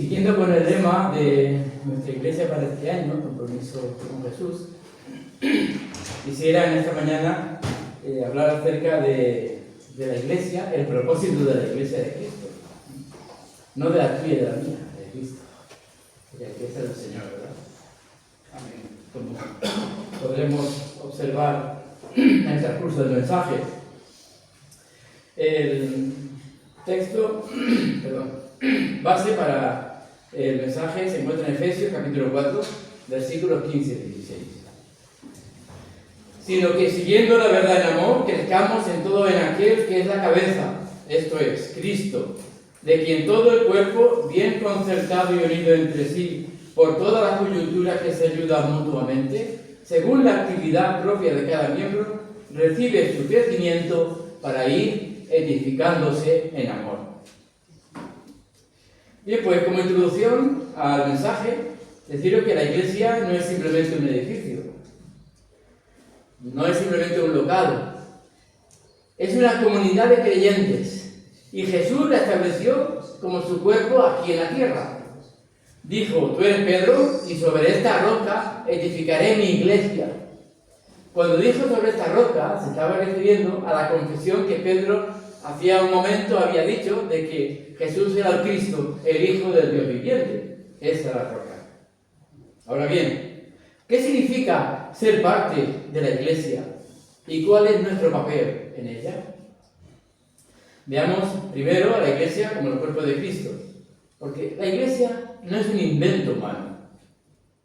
Siguiendo con el lema de nuestra iglesia para este año, compromiso con Jesús, quisiera en esta mañana hablar acerca de la iglesia, el propósito de la iglesia de Cristo. No de la tuya y de la mía, de Cristo. De la iglesia del Señor, ¿verdad? Amén. Como podremos observar en el transcurso del mensaje, el texto, base para el mensaje se encuentra en Efesios capítulo 4, versículos 15 y 16. Sino que siguiendo la verdad en amor, crezcamos en todo en aquel que es la cabeza, esto es, Cristo, de quien todo el cuerpo, bien concertado y unido entre sí, por todas las coyunturas que se ayudan mutuamente, según la actividad propia de cada miembro, recibe su crecimiento para ir edificándose en amor. Bien, pues como introducción al mensaje, deciros que la iglesia no es simplemente un edificio, no es simplemente un local, es una comunidad de creyentes y Jesús la estableció como su cuerpo aquí en la tierra. Dijo: tú eres Pedro y sobre esta roca edificaré mi iglesia. Cuando dijo sobre esta roca se estaba refiriendo a la confesión que Pedro hacía un momento había dicho de que Jesús era el Cristo, el Hijo del Dios viviente. Esa es la roca. Ahora bien, ¿qué significa ser parte de la iglesia? ¿Y cuál es nuestro papel en ella? Veamos primero a la iglesia como el cuerpo de Cristo. Porque la iglesia no es un invento humano,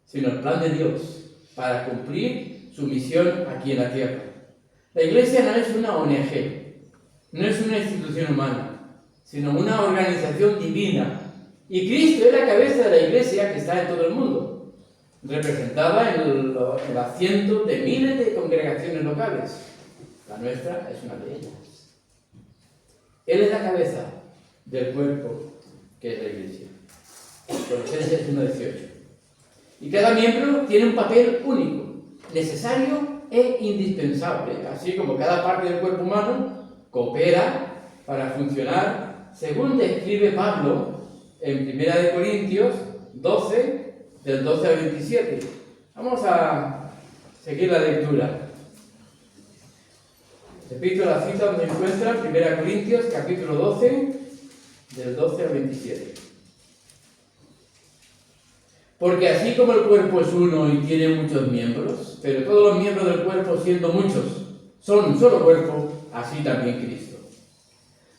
sino el plan de Dios para cumplir su misión aquí en la tierra. La iglesia no es una ONG, no es una institución humana, sino una organización divina. Y Cristo es la cabeza de la iglesia que está en todo el mundo, representada en los cientos de miles de congregaciones locales. La nuestra es una de ellas. Él es la cabeza del cuerpo que es la iglesia. Colosenses 1:18. Y cada miembro tiene un papel único, necesario e indispensable, así como cada parte del cuerpo humano coopera para funcionar, según describe Pablo en 1 Corintios 12, del 12 al 27. Vamos a seguir la lectura. Repito la cita donde encuentra 1 Corintios capítulo 12, del 12 al 27. Porque así como el cuerpo es uno y tiene muchos miembros, pero todos los miembros del cuerpo, siendo muchos, son un solo cuerpo, así también Cristo.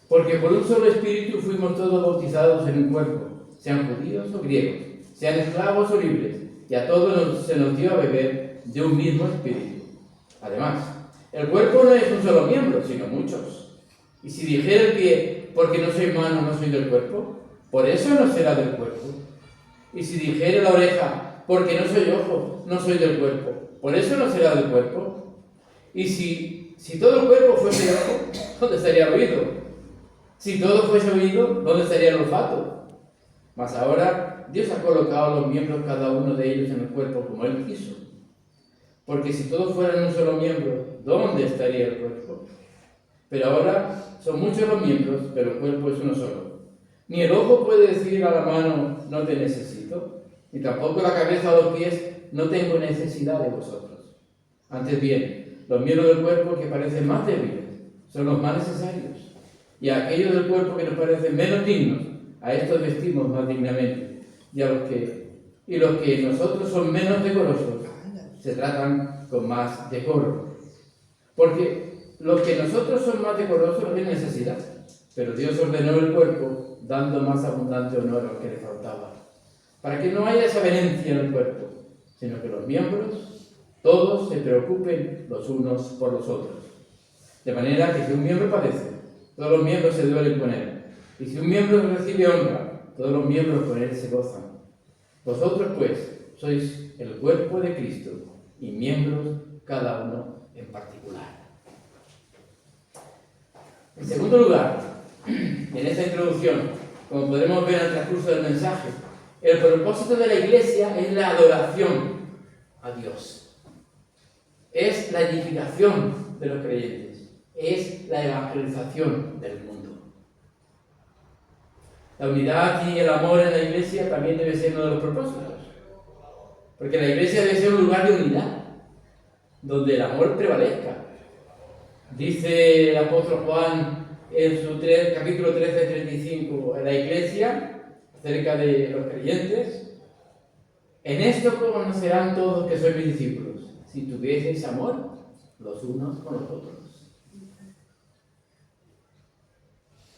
Porque por un solo espíritu fuimos todos bautizados en un cuerpo, sean judíos o griegos, sean esclavos o libres, y a todos se nos dio a beber de un mismo espíritu. Además, el cuerpo no es un solo miembro, sino muchos. Y si dijera el pie, porque no soy mano, no soy del cuerpo, por eso no será del cuerpo. Y si dijere la oreja, porque no soy ojo, no soy del cuerpo, por eso no será del cuerpo. Y si todo el cuerpo fuese ojo, ¿dónde estaría el oído? Si todo fuese oído, ¿dónde estaría el olfato? Mas ahora Dios ha colocado los miembros, cada uno de ellos, en el cuerpo como Él quiso. Porque si todos fueran un solo miembro, ¿dónde estaría el cuerpo? Pero ahora son muchos los miembros, pero el cuerpo es uno solo. Ni el ojo puede decir a la mano, no te necesito, ni tampoco la cabeza o los pies, no tengo necesidad de vosotros. Antes bien, los miembros del cuerpo que parecen más débiles son los más necesarios, y a aquellos del cuerpo que nos parecen menos dignos, a estos vestimos más dignamente, y los que nosotros son menos decorosos se tratan con más decoro. Porque los que nosotros son más decorosos no tienen necesidad, pero Dios ordenó el cuerpo dando más abundante honor al que le faltaba, para que no haya desavenencia en el cuerpo, sino que los miembros todos se preocupen los unos por los otros. De manera que si un miembro padece, todos los miembros se duelen con él, y si un miembro recibe honra, todos los miembros con él se gozan. Vosotros pues sois el cuerpo de Cristo, y miembros cada uno en particular. En segundo lugar, en esta introducción, como podremos ver en el transcurso del mensaje, el propósito de la iglesia es la adoración a Dios. Es la edificación de los creyentes. Es la evangelización del mundo. La unidad y el amor en la iglesia también debe ser uno de los propósitos. Porque la iglesia debe ser un lugar de unidad, donde el amor prevalezca. Dice el apóstol Juan en su capítulo 13, 35, en la iglesia, acerca de los creyentes: en esto conocerán todos que sois mis discípulos, si tuvieseis amor los unos con los otros.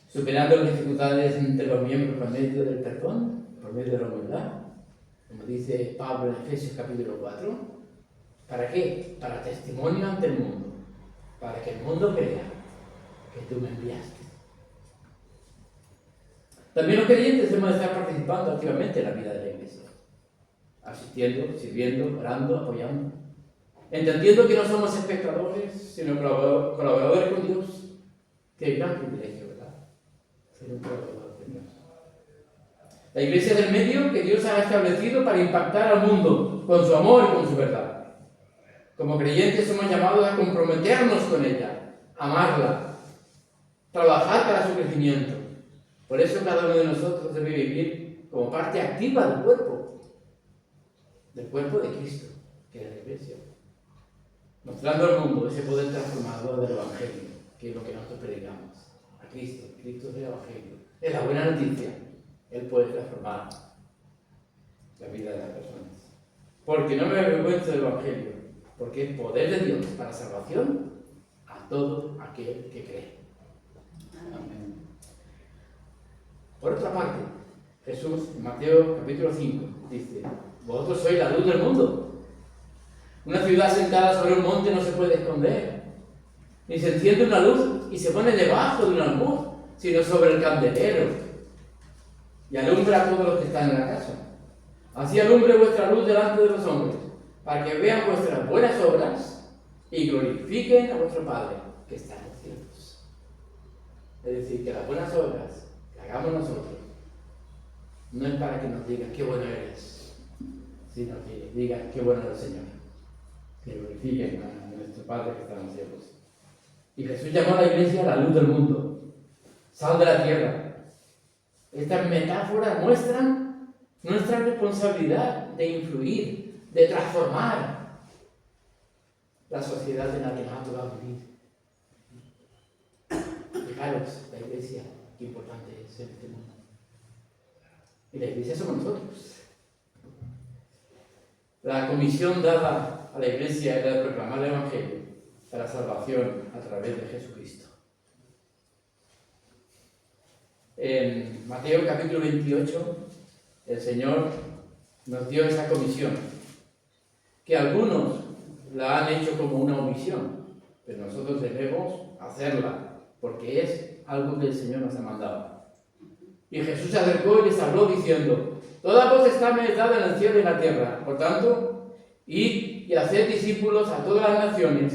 Superando las dificultades entre los miembros por medio del perdón, por medio de la humildad, como dice Pablo en Efesios capítulo 4. ¿Para qué? Para testimonio ante el mundo, para que el mundo crea que tú me enviaste. También los creyentes debemos estar participando activamente en la vida de la iglesia, asistiendo, sirviendo, orando, apoyando, entendiendo que no somos espectadores, sino colaboradores con Dios. Qué gran privilegio, ¿verdad? Ser un colaborador con Dios. La iglesia es el medio que Dios ha establecido para impactar al mundo con su amor y con su verdad. Como creyentes somos llamados a comprometernos con ella, amarla, trabajar para su crecimiento. Por eso cada uno de nosotros debe vivir como parte activa del cuerpo de Cristo, que es la iglesia, mostrando al mundo ese poder transformador del Evangelio, que es lo que nosotros predicamos, a Cristo. Cristo es el Evangelio, es la buena noticia. Él puede transformar la vida de las personas. Porque no me avergüenzo del Evangelio, porque es poder de Dios para salvación a todo aquel que cree. Amén. Por otra parte, Jesús en Mateo capítulo 5 dice: vosotros sois la luz del mundo. Una ciudad sentada sobre un monte no se puede esconder, ni se enciende una luz y se pone debajo de un almud, sino sobre el candelero, y alumbra a todos los que están en la casa. Así alumbre vuestra luz delante de los hombres, para que vean vuestras buenas obras y glorifiquen a vuestro Padre que está en los cielos. Es decir, que las buenas obras que hagamos nosotros no es para que nos digan qué bueno eres, sino que digan qué bueno es el Señor, que glorifiquen a nuestro Padre que está en los cielos. Y Jesús llamó a la iglesia la luz del mundo, sal de la tierra. Estas metáforas muestran nuestra responsabilidad de influir, de transformar la sociedad en la que nos ha tocado vivir. Fijaros, la iglesia, qué importante es en este mundo. Y la iglesia somos nosotros. La comisión dada a la iglesia era de proclamar el Evangelio para la salvación a través de Jesucristo. En Mateo capítulo 28, el Señor nos dio esa comisión, que algunos la han hecho como una omisión, pero nosotros debemos hacerla, porque es algo que el Señor nos ha mandado. Y Jesús se acercó y les habló diciendo: toda voz está me dada en el cielo y en la tierra. Por tanto, id y haced discípulos a todas las naciones,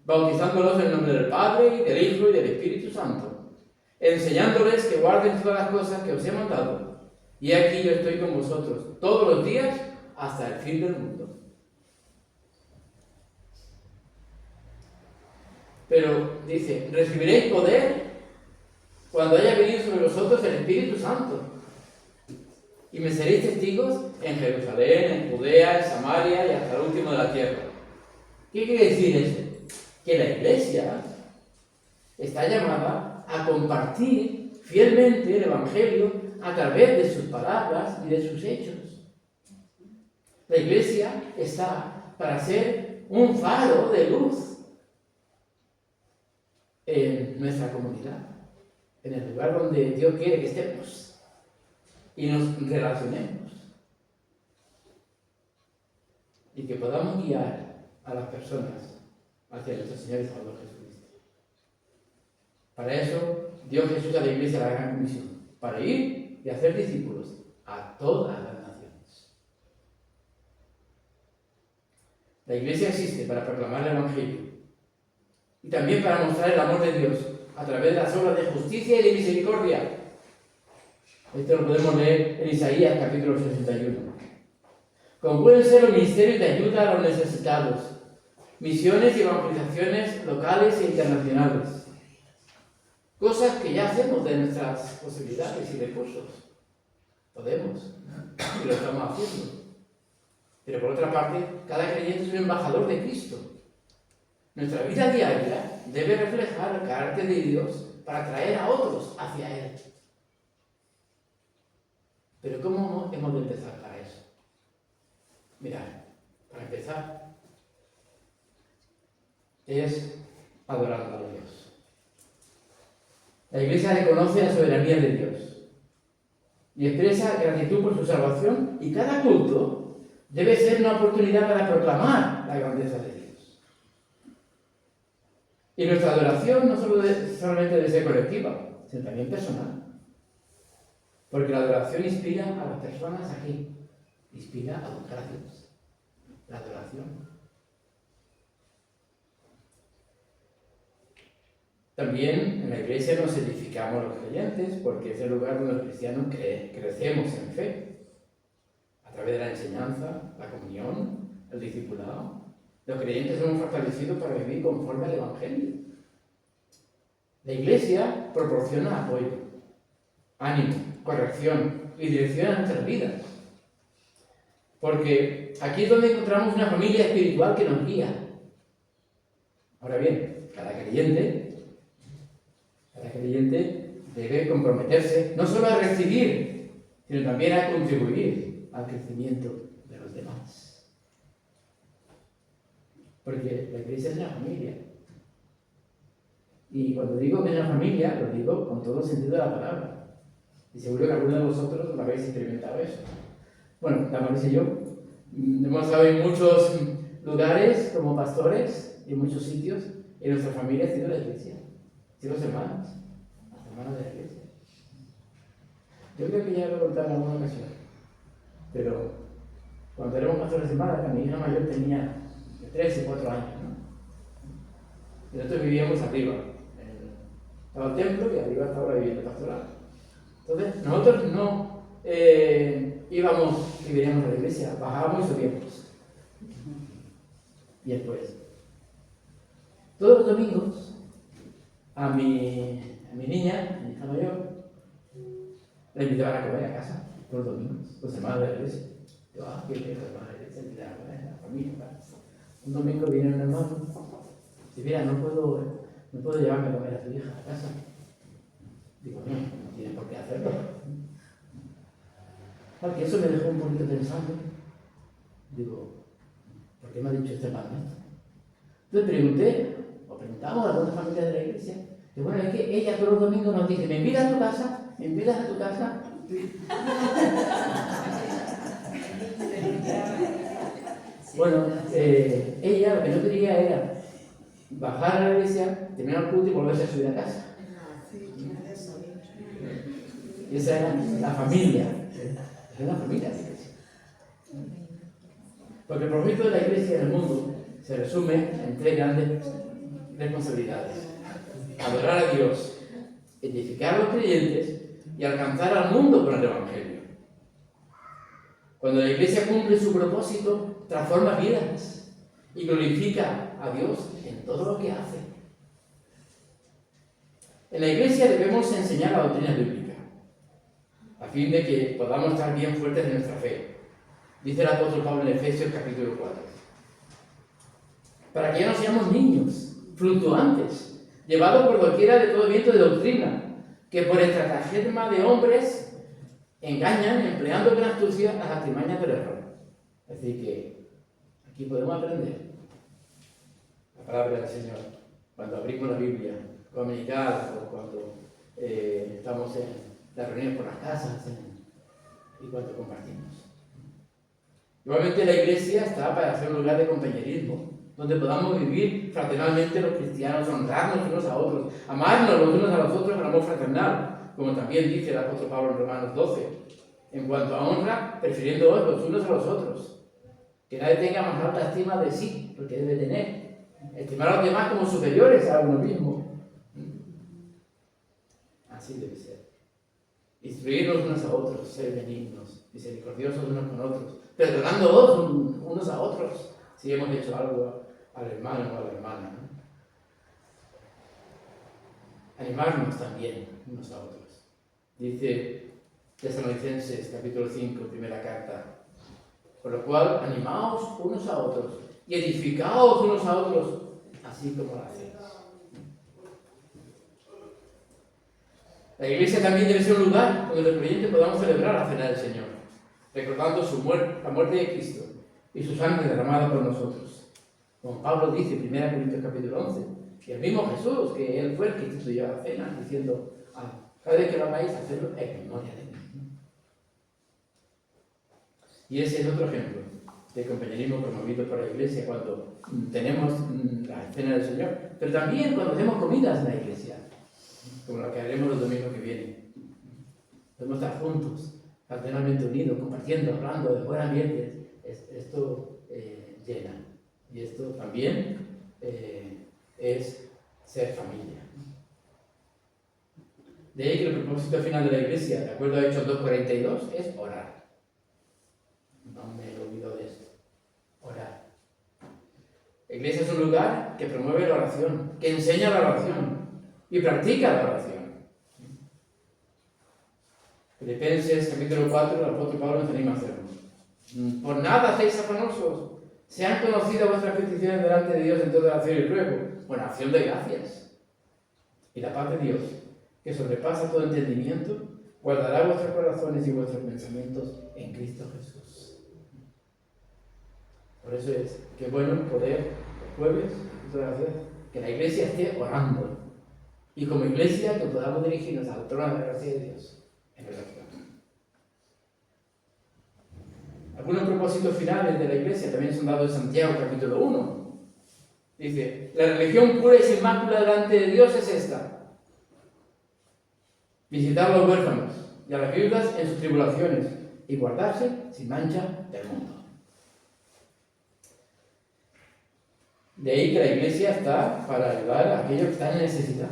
bautizándolos en el nombre del Padre, y del Hijo, y del Espíritu Santo, enseñándoles que guarden todas las cosas que os he mandado. Y aquí yo estoy con vosotros todos los días hasta el fin del mundo. Pero dice: recibiréis poder cuando haya venido sobre vosotros el Espíritu Santo, y me seréis testigos en Jerusalén, en Judea, en Samaria y hasta el último de la tierra. ¿Qué quiere decir eso? Que la iglesia está llamada a compartir fielmente el Evangelio a través de sus palabras y de sus hechos. La iglesia está para ser un faro de luz en nuestra comunidad, en el lugar donde Dios quiere que estemos y nos relacionemos, y que podamos guiar a las personas hacia nuestro Señor y Salvador Jesucristo. Para eso dio Jesús a la iglesia la gran comisión, para ir y hacer discípulos a todas las naciones. La iglesia existe para proclamar el Evangelio y también para mostrar el amor de Dios a través de las obras de justicia y de misericordia. Esto lo podemos leer en Isaías capítulo 61. Como pueden ser los ministerios de ayuda a los necesitados, misiones y evangelizaciones locales e internacionales. Cosas que ya hacemos de nuestras posibilidades y recursos. Podemos, y lo estamos haciendo. Pero por otra parte, cada creyente es un embajador de Cristo. Nuestra vida diaria debe reflejar el carácter de Dios para atraer a otros hacia Él. Pero ¿cómo hemos de empezar para eso? Mirad, para empezar, es adorando a Dios. La Iglesia reconoce la soberanía de Dios y expresa gratitud por su salvación, y cada culto debe ser una oportunidad para proclamar la grandeza de Dios. Y nuestra adoración no solamente debe ser colectiva, sino también personal. Porque la adoración inspira a las personas aquí, inspira a buscar a Dios. La adoración. También en la Iglesia nos edificamos los creyentes, porque es el lugar donde los cristianos crecemos en fe, a través de la enseñanza, la comunión, el discipulado. Los creyentes somos fortalecidos para vivir conforme al Evangelio. La Iglesia proporciona apoyo, ánimo, corrección y dirección a nuestras vidas. Porque aquí es donde encontramos una familia espiritual que nos guía. Ahora bien, cada creyente debe comprometerse no solo a recibir, sino también a contribuir al crecimiento de los demás. Porque la Iglesia es una familia. Y cuando digo que es una familia, lo digo con todo el sentido de la palabra. Y seguro que alguno de vosotros lo habéis experimentado eso. Bueno, Damaris y yo hemos estado en muchos lugares como pastores, en muchos sitios, y nuestra familia ha sido la Iglesia, ha sido los hermanos de la Iglesia. Yo creo que ya lo he contado en alguna ocasión, pero cuando éramos pastores de Málaga, mi hija mayor tenía 13 o 4 años, ¿no? Y nosotros vivíamos arriba, estaba el templo y arriba estaba la vivienda pastoral. Entonces, nosotros no íbamos y veníamos a la iglesia, bajábamos y subíamos. Y después, todos los domingos, a mi niña, a mi hija mayor, la invitaban a comer a casa, todos los domingos, los hermanos de la iglesia. Yo, qué bien, los hermanos de la iglesia, invitaban a comer, la familia, ¿verdad? Un domingo viene un hermano y mira, no puedo llevarme a comer a tu hija a casa. Digo, no tienes por qué hacerlo. Porque eso me dejó un poquito pensando. Digo, ¿por qué me ha dicho este hermano esto? Entonces preguntamos a alguna familia de la iglesia, y bueno, es que ella todos los domingos nos dice, ¿me invitas a tu casa? ¿Me invitas a tu casa? Bueno, ella lo que no quería era bajar a la iglesia, terminar el culto y volverse a subir a casa. Y esa era la familia. Es la familia de la iglesia. Porque el propósito de la iglesia en el mundo se resume en 3 grandes responsabilidades: adorar a Dios, edificar a los creyentes y alcanzar al mundo con el Evangelio. Cuando la iglesia cumple su propósito, transforma vidas y glorifica a Dios en todo lo que hace. En la iglesia debemos enseñar la doctrina bíblica, a fin de que podamos estar bien fuertes en nuestra fe. Dice el apóstol Pablo en Efesios capítulo 4. Para que ya no seamos niños, fluctuantes, llevados por cualquiera de todo viento de doctrina, que por estratagema de hombres engañan, empleando con astucia las artimañas del error. Es decir, que aquí podemos aprender la palabra del Señor cuando abrimos la Biblia, comunicar, o cuando estamos en las reuniones por las casas y cuando compartimos. Igualmente la iglesia está para ser un lugar de compañerismo, donde podamos vivir fraternalmente los cristianos, honrarnos unos a otros, amarnos los unos a los otros con amor fraternal, como también dice el apóstol Pablo en Romanos 12, en cuanto a honra, prefiriéndoos los unos a los otros, que nadie tenga más alta estima de sí, porque debe tener, estimar a los demás como superiores a uno mismo. Así debe ser. Instruirnos unos a otros, ser benignos, misericordiosos unos con otros, perdonándoos unos a otros si hemos hecho algo al hermano o a la hermana, ¿no? Animarnos también unos a otros. Dice Tesalonicenses, capítulo 5, primera carta. Por lo cual, animaos unos a otros y edificaos unos a otros, así como lo hacéis. La iglesia también debe ser un lugar donde los creyentes podamos celebrar la cena del Señor, recordando su muerte, la muerte de Cristo y su sangre derramada por nosotros. Como Pablo dice en 1 Corintios capítulo 11, y el mismo Jesús, que él fue el que instituyó la cena, diciendo, cada vez que lo hagáis, hacedlo en memoria de mí. Y ese es otro ejemplo de compañerismo promovido por la iglesia cuando tenemos la cena del Señor, pero también cuando hacemos comidas en la iglesia, como lo que haremos los domingos que vienen. Podemos estar juntos, fraternalmente unidos, compartiendo, hablando de buen ambiente. Esto llena. Y esto también es ser familia. De ahí que el propósito final de la iglesia, de acuerdo a Hechos 2:42, es orar. No me olvido de esto. Orar. La iglesia es un lugar que promueve la oración, que enseña la oración y practica la oración. Filipenses capítulo 4, el apóstol Pablo nos anima a hacerlo. Por nada hacéis afanosos. Sean conocidas vuestras peticiones delante de Dios en toda oración y ruego, con acción de gracias. Y la paz de Dios, que sobrepasa todo entendimiento, guardará vuestros corazones y vuestros pensamientos en Cristo Jesús. Por eso es que bueno poder, los jueves, que la iglesia esté orando. Y como iglesia que podamos dirigirnos al trono de la gracia de Dios en oración. Algunos propósitos finales de la iglesia también son dados en Santiago capítulo 1. Dice, la religión pura y sin mácula delante de Dios es esta: visitar a los huérfanos y a las viudas en sus tribulaciones y guardarse sin mancha del mundo. De ahí que la iglesia está para ayudar a aquellos que están en necesidad.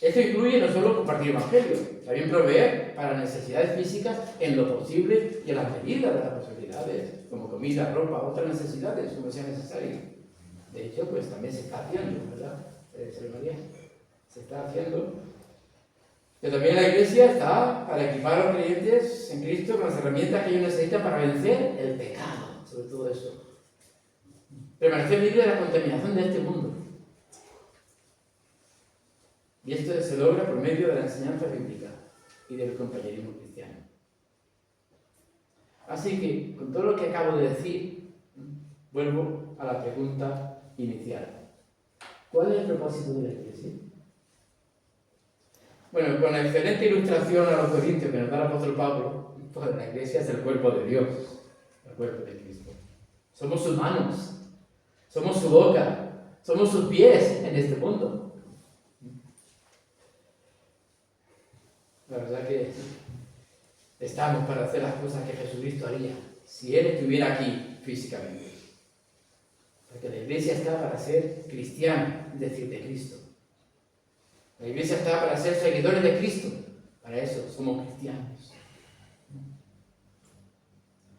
Esto incluye no solo compartir el evangelio, también proveer para necesidades físicas en lo posible y en las medidas de las posibilidades, como comida, ropa, otras necesidades, como sea necesario. De hecho, pues también se está haciendo, ¿verdad? Se está haciendo. Pero también la iglesia está para equipar a los creyentes en Cristo con las herramientas que ellos necesitan para vencer el pecado, sobre todo eso. Permanecer libre de la contaminación de este mundo. Y esto se logra por medio de la enseñanza bíblica y del compañerismo cristiano. Así que, con todo lo que acabo de decir, vuelvo a la pregunta inicial. ¿Cuál es el propósito de la iglesia? Bueno, con la excelente ilustración a los corintios que nos da el apóstol Pablo, pues la iglesia es el cuerpo de Dios, el cuerpo de Cristo. Somos sus manos, somos su boca, somos sus pies en este mundo. La verdad que estamos para hacer las cosas que Jesucristo haría si Él estuviera aquí físicamente. Porque la iglesia está para ser cristiana, es decir, de Cristo. La iglesia está para ser seguidores de Cristo. Para eso somos cristianos.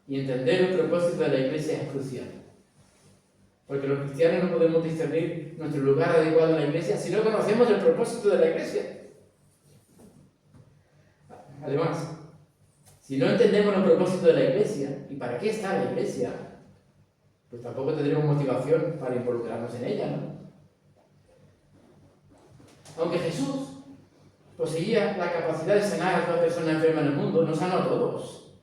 Y entender el propósito de la iglesia es crucial. Porque los cristianos no podemos discernir nuestro lugar adecuado en la iglesia si no conocemos el propósito de la iglesia. Además, si no entendemos el propósito de la iglesia y para qué está la iglesia, pues tampoco tendremos motivación para involucrarnos en ella, ¿no? Aunque Jesús poseía la capacidad de sanar a toda persona enferma en el mundo, no sanó a todos.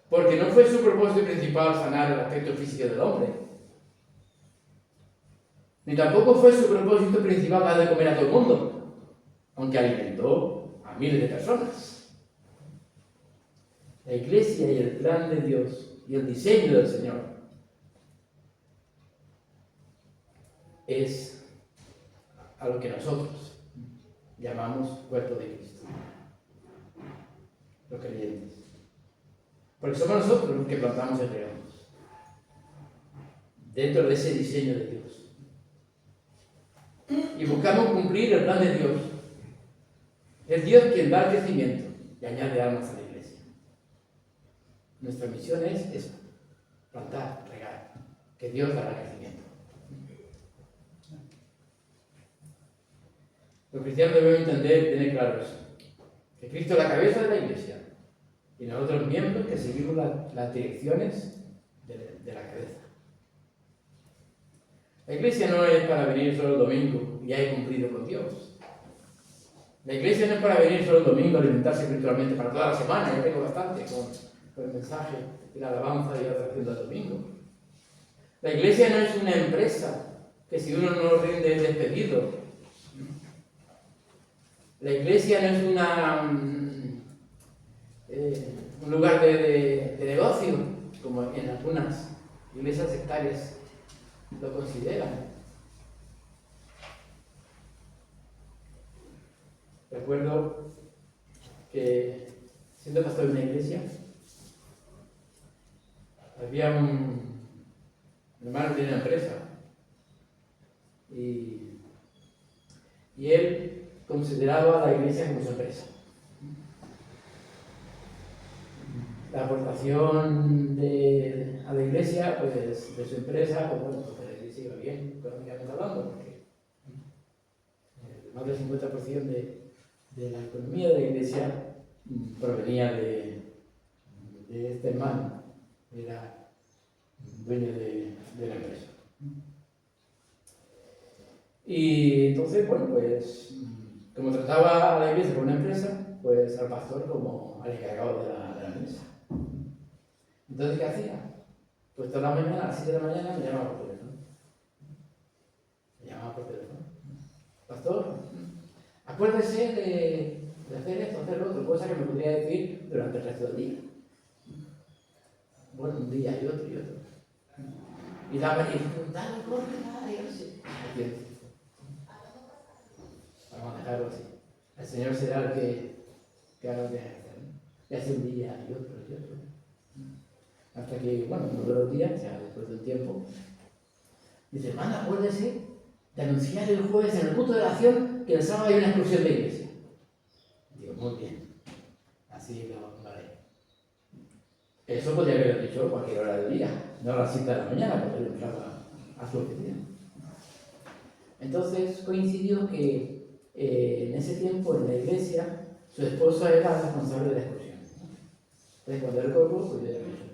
Porque no fue su propósito principal sanar el aspecto físico del hombre. Ni tampoco fue su propósito principal dar de comer a todo el mundo, aunque alimentó a miles de personas. La iglesia y el plan de Dios y el diseño del Señor es a lo que nosotros llamamos cuerpo de Cristo, los creyentes. Porque somos nosotros los que plantamos el reino dentro de ese diseño de Dios. Y buscamos cumplir el plan de Dios. Es Dios quien da el crecimiento y añade almas a la iglesia. Nuestra misión es esa: plantar, regar, que Dios dará crecimiento. Los cristianos debemos entender y tener claro eso. Que Cristo es la cabeza de la Iglesia y nosotros miembros que seguimos las direcciones de la cabeza. La Iglesia no es para venir solo el domingo y ya he cumplido con Dios. La Iglesia no es para venir solo el domingo a alimentarse espiritualmente para toda la semana, ya tengo bastante con el mensaje y la alabanza y la adoración del domingo. La Iglesia no es una empresa que si uno no rinde es despedido. La Iglesia no es un lugar de negocio, como en algunas iglesias sectarias lo consideran. Recuerdo que, siendo pastor de una iglesia, había un hermano que tenía una empresa y él consideraba a la iglesia como su empresa. La aportación a la iglesia, pues de su empresa, pues bueno, pues la iglesia iba bien, económicamente hablando, porque más del 50% de la economía de la iglesia provenía de este hermano, era dueño de la empresa. Y entonces, bueno, pues como trataba a la iglesia como una empresa, pues al pastor como al encargado de la empresa. Entonces, ¿qué hacía? Pues toda la mañana, a las 7 de la mañana, me llamaba por teléfono. Pastor, acuérdese de hacer esto, hacer lo otro, cosa que me podría decir durante el resto del día. Bueno, un día y otro y otro. Y dale, corre, dale, yo sé. Vamos a dejarlo así. El Señor será el que haga lo que hay que hacer. Y hace un día y otro y otro. Hasta que, bueno, uno de los días, ya después del tiempo, dice, hermano, acuérdese de anunciar el jueves en el culto de oración que el sábado hay una excursión de iglesia. Digo, muy bien, así lo haré. Eso podría haber dicho a cualquier hora del día, no a las 7 de la mañana, porque él entraba a su oficina. Entonces coincidió que en ese tiempo en la iglesia su esposa era responsable de la excursión. Entonces cuando él colgó, pues yo era mi esposa.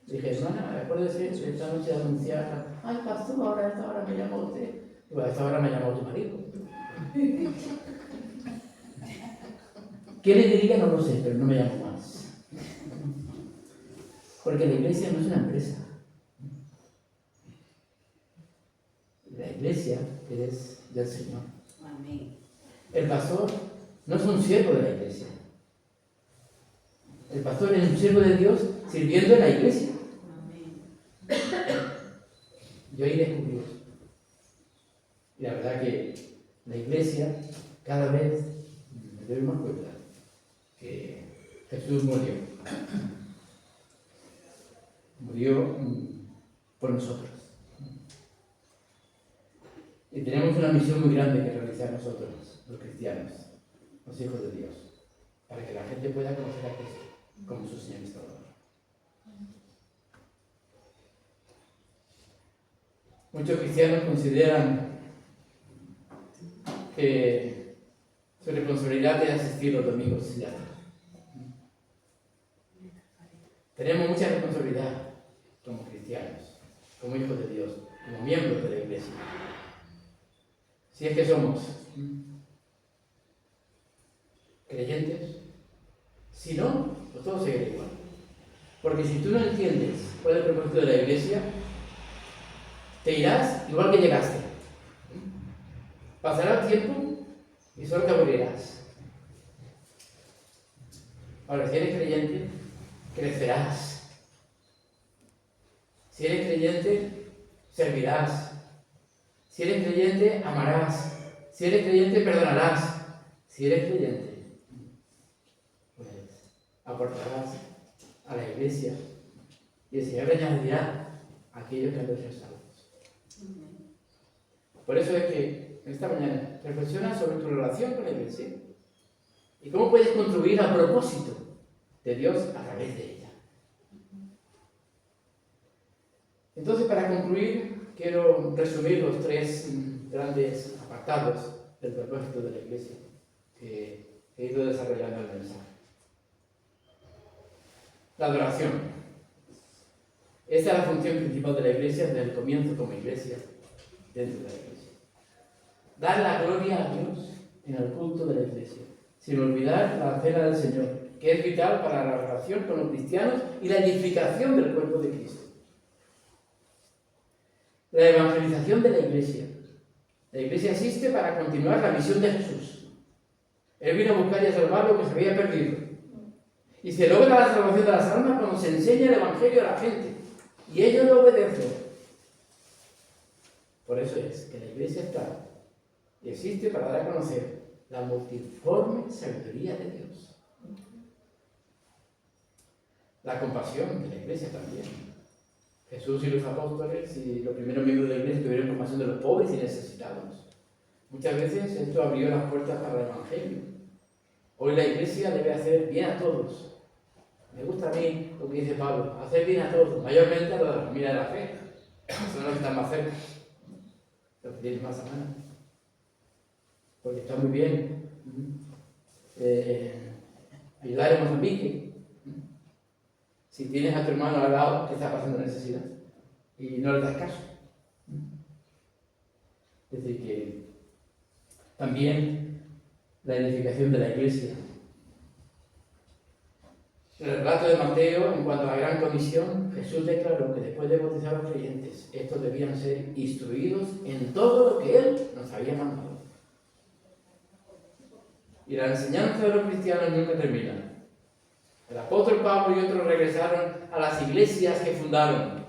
Dije, hermana, acuérdese de esta noche de anunciar, ay pastor, ahora a esta hora me llama usted. Digo, a esta hora me llamó tu marido. ¿Qué le diría? No lo sé, pero no me llamo más. Porque la iglesia no es una empresa. La iglesia es del Señor. Amén. El pastor no es un siervo de la iglesia. El pastor es un siervo de Dios sirviendo en la iglesia. Amén. Yo ahí descubrí eso. Y la verdad que la iglesia cada vez me doy más cuenta que Jesús murió. Murió por nosotros. Y tenemos una misión muy grande que realizar nosotros, los cristianos, los hijos de Dios, para que la gente pueda conocer a Cristo como su Señor y Salvador. Muchos cristianos consideran que su responsabilidad es asistir los domingos y ya está. Tenemos mucha responsabilidad como cristianos, como hijos de Dios, como miembros de la iglesia. Si es que somos creyentes, si no, pues todo seguirá igual. Porque si tú no entiendes cuál es el propósito de la iglesia, te irás igual que llegaste. Pasará el tiempo y solo te aburrirás. Ahora, si eres creyente, crecerás. Si eres creyente, servirás. Si eres creyente, amarás. Si eres creyente, perdonarás. Si eres creyente, pues aportarás a la iglesia y el Señor añadirá a aquellos que han de ser salvos. Por eso es que esta mañana reflexiona sobre tu relación con la iglesia y cómo puedes contribuir al propósito de Dios a través de ella. Entonces, para concluir, quiero resumir los tres grandes apartados del propósito de la iglesia. que he ido desarrollando el mensaje. La adoración. Esta es la función principal de la Iglesia desde el comienzo como Iglesia, dentro de la Iglesia. Dar la gloria a Dios en el culto de la Iglesia, sin olvidar la cena del Señor, que es vital para la relación con los cristianos y la edificación del cuerpo de Cristo. La evangelización de la Iglesia. La Iglesia existe para continuar la misión de Jesús. Él vino a buscar y a salvar lo que se había perdido. Y se logra la salvación de las almas cuando se enseña el Evangelio a la gente. Y ellos lo obedecen. Por eso es que la Iglesia está y existe para dar a conocer la multiforme sabiduría de Dios. La compasión de la Iglesia también. Jesús y los apóstoles y los primeros miembros de la Iglesia tuvieron compasión de los pobres y necesitados. Muchas veces esto abrió las puertas para el Evangelio. Hoy la Iglesia debe hacer bien a todos. Me gusta a mí lo que dice Pablo, hacer bien a todos, mayormente a los de la familia de la fe. Son los que están más cerca, los que tienen más a mano. Porque está muy bien ayudar en Mozambique. Si tienes a tu hermano al lado que está pasando necesidad y no le das caso. Es decir, que también la edificación de la Iglesia. En el relato de Mateo, en cuanto a la gran comisión, Jesús declaró que después de bautizar a los creyentes, estos debían ser instruidos en todo lo que Él nos había mandado. Y la enseñanza de los cristianos nunca termina. El apóstol Pablo y otros regresaron a las iglesias que fundaron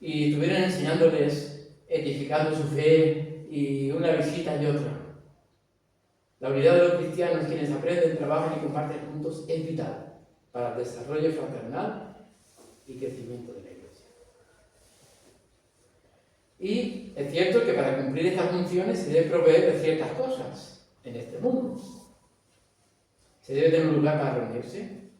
y estuvieron enseñándoles, edificando su fe y una visita y otra. La unidad de los cristianos, quienes aprenden, trabajan y comparten juntos, es vital para el desarrollo fraternal y crecimiento de la Iglesia. Y es cierto que para cumplir estas funciones se debe proveer de ciertas cosas en este mundo. Se debe tener un lugar para reunirse,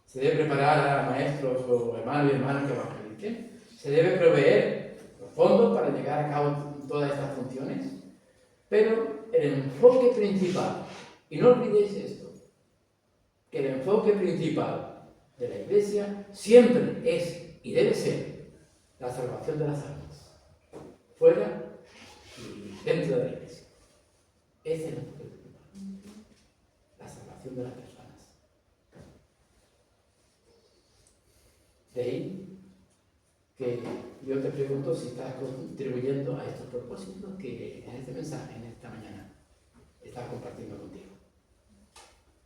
se debe preparar a maestros o hermanos y hermanas que evangelicen, se debe proveer los fondos para llevar a cabo todas estas funciones, pero el enfoque principal, y no olvidéis esto, que el enfoque principal de la Iglesia siempre es y debe ser la salvación de las almas, fuera y dentro de la Iglesia. Ese es el enfoque principal, la salvación de las personas. De ahí que yo te pregunto si estás contribuyendo a estos propósitos que en este mensaje, en esta mañana, estás compartiendo contigo.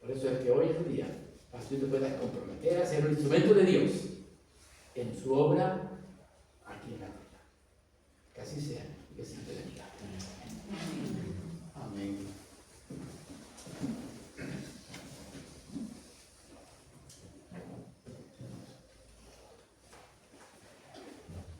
Por eso es que hoy es el día para que tú te puedas comprometer a ser un instrumento de Dios en su obra aquí en la tierra. Que así sea y que siempre bendiga.